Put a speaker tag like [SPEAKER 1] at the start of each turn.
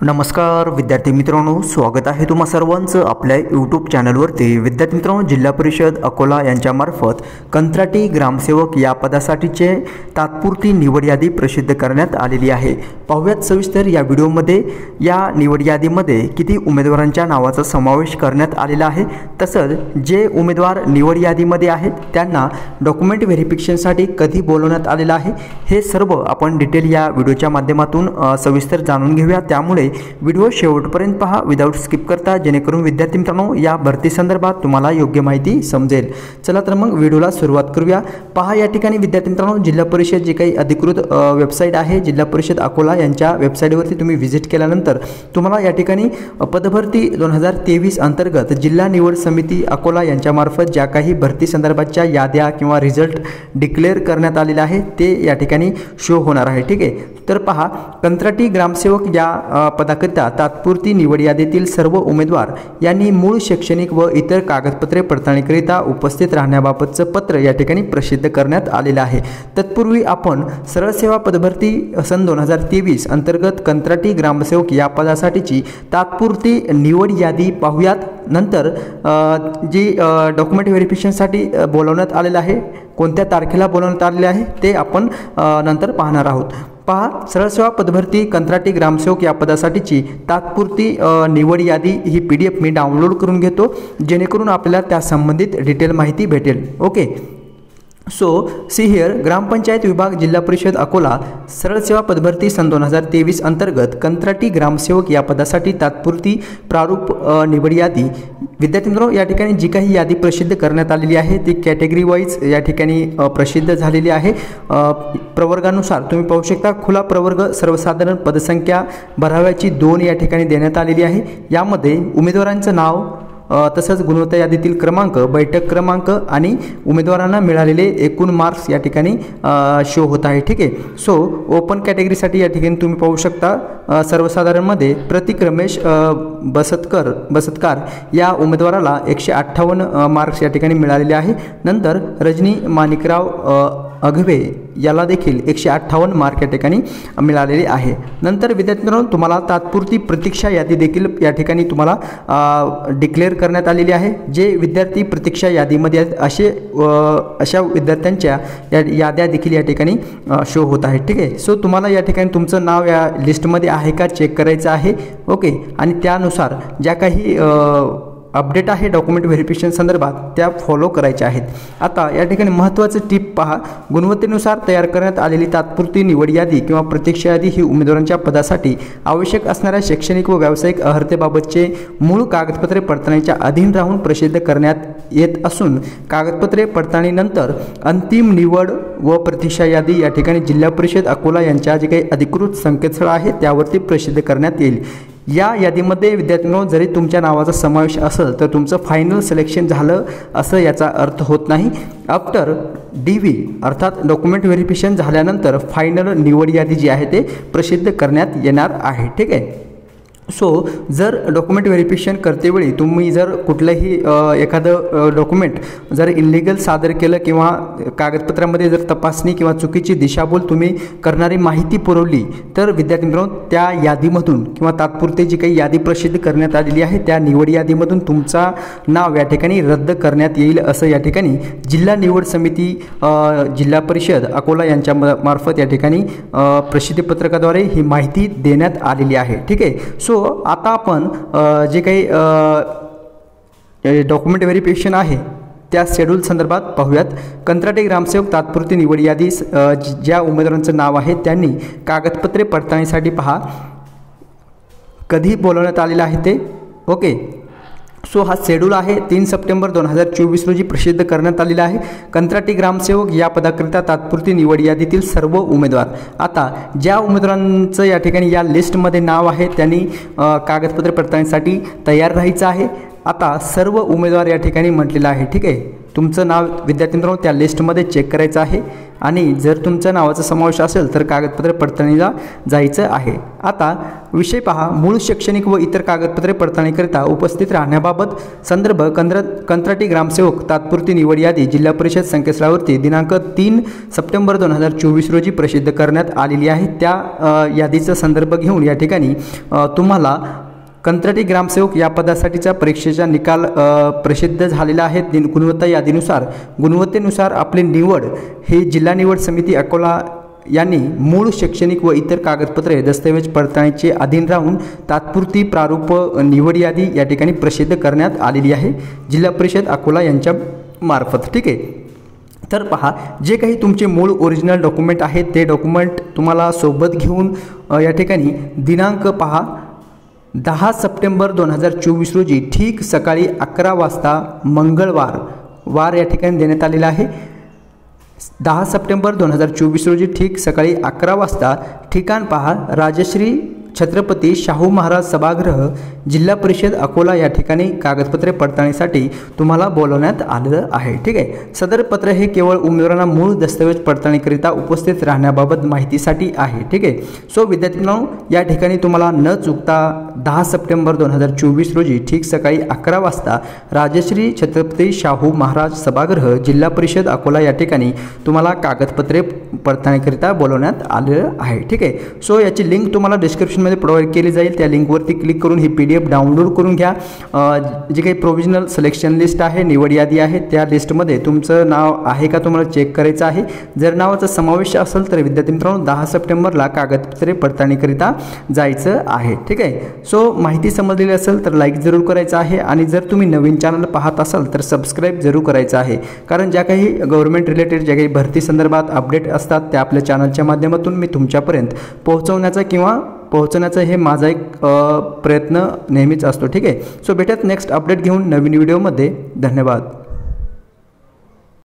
[SPEAKER 1] नमस्कार विद्यार्थी मित्रांनो, स्वागत आहे तुम्हा सर्वांचं आपल्या यूट्यूब चॅनलवरती। विद्यार्थी मित्रांनो, जिल्हा परिषद अकोला यांच्यामार्फत कंत्राटी ग्रामसेवक या पदासाठीचे तात्पुरती निवड यादी प्रसिद्ध करण्यात आलेली आहे। पाहूयात सविस्तर या व्हिडिओमध्ये या निवड यादीमध्ये किती उमेदवारांच्या नावाचा समावेश करण्यात आलेला आहे, तसंच जे उमेदवार निवड यादीमध्ये आहेत त्यांना डॉक्युमेंट व्हेरिफिकेशनसाठी कधी बोलवण्यात आलेलं आहे, हे सर्व आपण डिटेल या व्हिडिओच्या माध्यमातून सविस्तर जाणून घेऊया। त्यामुळे व्हिडिओ शेवटपर्यंत पहा विदाउट स्किप करता, जेणेकरून विद्यार्थी मित्रांनो या भरती संदर्भात तुम्हाला योग्य माहिती समजेल। चला तर मग व्हिडिओला सुरुवात करूया। पहा या ठिकाणी विद्यार्थी मित्रांनो, जिल्हा परिषद जे काही अधिकृत वेबसाईट आहे, जिल्हा परिषद अकोला यांच्या वेबसाईटवरती तुम्ही व्हिजिट केल्यानंतर तुम्हाला या ठिकाणी पदभरती 2023 अंतर्गत जिल्हा निवड समिती अकोला यांच्यामार्फत ज्या काही भरती संदर्भाच्या याद्या किंवा रिझल्ट डिक्लेअर करण्यात आलेले आहे ते या ठिकाणी शो होणार आहे। ठीक आहे, तर पहा, कंत्राटी ग्रामसेवक या पदाकरिता तात्पुरती निवड यादीतील सर्व उमेदवार यांनी मूळ शैक्षणिक व इतर कागदपत्रे पडताळणीकरिता उपस्थित राहण्याबाबतचं पत्र या ठिकाणी प्रसिद्ध करण्यात आलेलं आहे। तत्पूर्वी आपण सरळ सेवा पदभरती सन 2023 अंतर्गत कंत्राटी ग्रामसेवक या पदासाठीची तात्पुरती निवड यादी पाहूयात। नंतर जी डॉक्युमेंट व्हेरिफिकेशनसाठी बोलवण्यात आलेलं आहे, कोणत्या तारखेला बोलवण्यात आलेले आहे ते आपण नंतर पाहणार आहोत। पहा, सरळ सेवा पदभरती कंत्राटी ग्रामसेवक या पदासाठीची तात्पुरती निवड यादी ही PDF मी डाउनलोड करून घेतो, जेणेकरून आपल्याला त्या संबंधित डिटेल माहिती भेटेल। ओके, सो सी हियर, ग्रामपंचायत विभाग जिल्हा परिषद अकोला सरळ सेवा पदभरती सन 2023 अंतर्गत कंत्राटी ग्रामसेवक या पदासाठी तात्पुरती प्रारूप निवड यादी। विद्यार्थी मित्रांनो, या ठिकाणी जी काही यादी प्रसिद्ध करण्यात आलेली आहे ती कॅटेगरी वाईज या ठिकाणी प्रसिद्ध झालेली आहे। प्रवर्गानुसार तुम्ही पाहू शकता, खुला प्रवर्ग सर्वसाधारण पदसंख्या भराव्याची 2 या ठिकाणी देण्यात आलेली आहे। यामध्ये उमेदवारांचं नाव, तसंच गुणवत्ता यादीतील क्रमांक, बैठक क्रमांक आणि उमेदवारांना मिळालेले एकूण मार्क्स या ठिकाणी शो होत आहे। ठीक आहे, सो ओपन कॅटेगरीसाठी या ठिकाणी तुम्ही पाहू शकता, सर्वसाधारणमध्ये प्रतिक्रमेश बसतकार या उमेदवाराला 158 मार्क्स या ठिकाणी मिळालेले आहे। नंतर रजनी माणिकराव अघवे याला देखील 158 मार्क या ठिकाणी मिळालेले आहे। नंतर विद्यार्थ्यांनो, तुम्हाला तात्पुरती प्रतीक्षा यादी देखील या ठिकाणी तुम्हाला डिक्लेअर करण्यात आलेली आहे। जे विद्यार्थी प्रतीक्षा यादीमध्ये अशा विद्यार्थ्यांच्या याद्या देखील या ठिकाणी शो होत आहेत। ठीक आहे, सो तुम्हाला या ठिकाणी तुमचं नाव या लिस्टमध्ये आहे का चेक करायचं आहे। ओके, आणि त्यानुसार ज्या काही अपडेट आहे डॉक्युमेंट व्हेरिफिकेशन संदर्भात त्या फॉलो करायच्या आहेत। आता या ठिकाणी महत्त्वाचं टिप पहा, गुणवत्तेनुसार तयार करण्यात आलेली तात्पुरती निवड यादी किंवा प्रतीक्षा यादी ही उमेदवारांच्या पदासाठी आवश्यक असणाऱ्या शैक्षणिक व व्यावसायिक अर्हतेबाबतचे मूळ कागदपत्रे पडताळणीच्या अधीन राहून प्रसिद्ध करण्यात येत असून, कागदपत्रे पडताळणीनंतर अंतिम निवड व प्रतीक्षा यादी या ठिकाणी जिल्हा परिषद अकोला यांच्या जे काही अधिकृत संकेतस्थळ आहे त्यावरती प्रसिद्ध करण्यात येईल। या यादीमध्ये विद्यार्थ्यांनो, जरी तुमच्या नावाचा समावेश असेल तर तुमचं फायनल सिलेक्शन झालं असं याचा अर्थ होत नाही। आफ्टर DV अर्थात डॉक्युमेंट व्हेरिफिकेशन झाल्यानंतर फायनल निवड यादी जी आहे ते प्रसिद्ध करण्यात येणार आहे। ठीक आहे, सो जर डॉक्युमेंट व्हेरिफिकेशन करतेवेळी तुम्ही जर कुठलंही एखादं डॉक्युमेंट जर इल्लिगल सादर केलं किंवा कागदपत्रामध्ये जर तपासणी किंवा चुकीची दिशाभूल तुम्ही करणारी माहिती पुरवली तर विद्यार्थी मित्रांनो, त्या यादीमधून किंवा तात्पुरती जी काही यादी प्रसिद्ध करण्यात आलेली आहे त्या निवड यादीमधून तुमचा नाव या ठिकाणी रद्द करण्यात येईल असं या ठिकाणी जिल्हा निवड समिती जिल्हा परिषद अकोला यांच्या मार्फत या ठिकाणी प्रसिद्धीपत्रकाद्वारे ही माहिती देण्यात आलेली आहे। ठीक आहे, सो आता आपण जे काही डॉक्युमेंट व्हेरिफिकेशन आहे त्या शेड्यूल संदर्भात पाहूयात। कंत्राटी ग्रामसेवक तात्पुरती निवड यादी ज्या उमेदवारांचं नाव आहे त्यांनी कागदपत्रे पडताळणीसाठी पहा कधी बोलवण्यात आलेलं आहे ते। ओके, सो हा शेड्यूल आहे 3 सप्टेंबर 2024 रोजी प्रसिद्ध करण्यात आलेला आहे। कंत्राटी ग्रामसेवक या पदाकरिता तात्पुरती निवड यादीतील सर्व उमेदवार, आता ज्या उमेदवारांचं या ठिकाणी या लिस्टमध्ये नाव आहे त्यांनी कागदपत्रे पडताळणीसाठी तयार राहायचं आहे। आता सर्व उमेदवार या ठिकाणी म्हटलेलं आहे। ठीक आहे, तुमचं नाव विद्यार्थी मित्रांनो त्या लिस्टमध्ये चेक करायचं आहे आणि जर तुमच्या नावाचा समावेश असेल तर कागदपत्रे पडताळणीला जायचं आहे। आता विषय पहा, मूळ शैक्षणिक व इतर कागदपत्रे पडताळणीकरिता उपस्थित राहण्याबाबत संदर्भ कंत्राटी ग्रामसेवक तात्पुरती निवड यादी जिल्हा परिषद संकेतस्थळावरती दिनांक 3 सप्टेंबर 2024 रोजी प्रसिद्ध करण्यात आलेली आहे। त्या यादीचा संदर्भ घेऊन या ठिकाणी तुम्हाला कंत्राटी ग्रामसेवक या पदासाठीचा परीक्षेचा निकाल प्रसिद्ध झालेला आहे। गुणवत्ता यादीनुसार गुणवत्तेनुसार आपली निवड ही जिल्हा निवड समिती अकोला यांनी मूळ शैक्षणिक व इतर कागदपत्रे दस्तऐवज पडताळणीचे अधीन राहून तात्पुरती प्रारूप निवड यादी या ठिकाणी प्रसिद्ध करण्यात आलेली आहे जिल्हा परिषद अकोला यांच्या मार्फत। ठीक आहे, तर पहा, जे काही तुमचे मूळ ओरिजिनल डॉक्युमेंट आहेत ते डॉक्युमेंट तुम्हाला सोबत घेऊन या ठिकाणी दिनांक पहा 10 सप्टेंबर 2024 रोजी ठीक सकाळी 11 वाजता मंगळवार या ठिकाणी देण्यात आलेला आहे। 10 सप्टेंबर 2024 रोजी ठीक सकाळी 11 वाजता ठिकाण पहा, राजश्री छत्रपती शाहू महाराज सभागृह जिल्हा परिषद अकोला या ठिकाणी कागदपत्रे पडताळणीसाठी तुम्हाला बोलवण्यात आलेलं आहे। ठीक आहे, सदर पत्र हे केवळ उमेदवारांना मूळ दस्तऐवज पडताळणीकरिता उपस्थित राहण्याबाबत माहितीसाठी आहे। ठीक आहे, सो विद्यार्थ्यांनो, या ठिकाणी तुम्हाला न चुकता 10 सप्टेंबर 2024 रोजी ठीक सकाळी 11 वाजता राजश्री छत्रपती शाहू महाराज सभागृह जिल्हा परिषद अकोला या ठिकाणी तुम्हाला कागदपत्रे पडताळणीकरिता बोलवण्यात आलेलं आहे। ठीक आहे, सो याची लिंक तुम्हाला डिस्क्रिप्शनमध्ये प्रोव्हाइड केली जाईल। त्या लिंकवरती क्लिक करून ही PDF डाउनलोड करून घ्या। जे काही प्रोव्हिजनल सिलेक्शन लिस्ट आहे, निवड यादी आहे, त्या लिस्टमध्ये तुमचं नाव आहे का तुम्हाला चेक करायचं आहे। जर नावाचा समावेश असेल तर विद्यार्थी मित्रांनो 10 सप्टेंबरला कागदपत्रे पडताळणीकरिता जायचं आहे। ठीक आहे, सो माहिती समजलेली असेल तर लाईक जरूर करायचं आहे आणि जर तुम्ही नवीन चॅनल पाहत असाल तर सबस्क्राईब जरूर करायचं आहे, कारण ज्या काही गव्हर्नमेंट रिलेटेड ज्या काही भरती संदर्भात अपडेट असतात त्या आपल्या चॅनलच्या माध्यमातून मी तुमच्यापर्यंत पोहोचवण्याचा हे माझा एक प्रयत्न नेहमीच असतो। ठीक आहे, सो भेटत नेक्स्ट अपडेट घेऊन नवीन व्हिडिओमध्ये। धन्यवाद।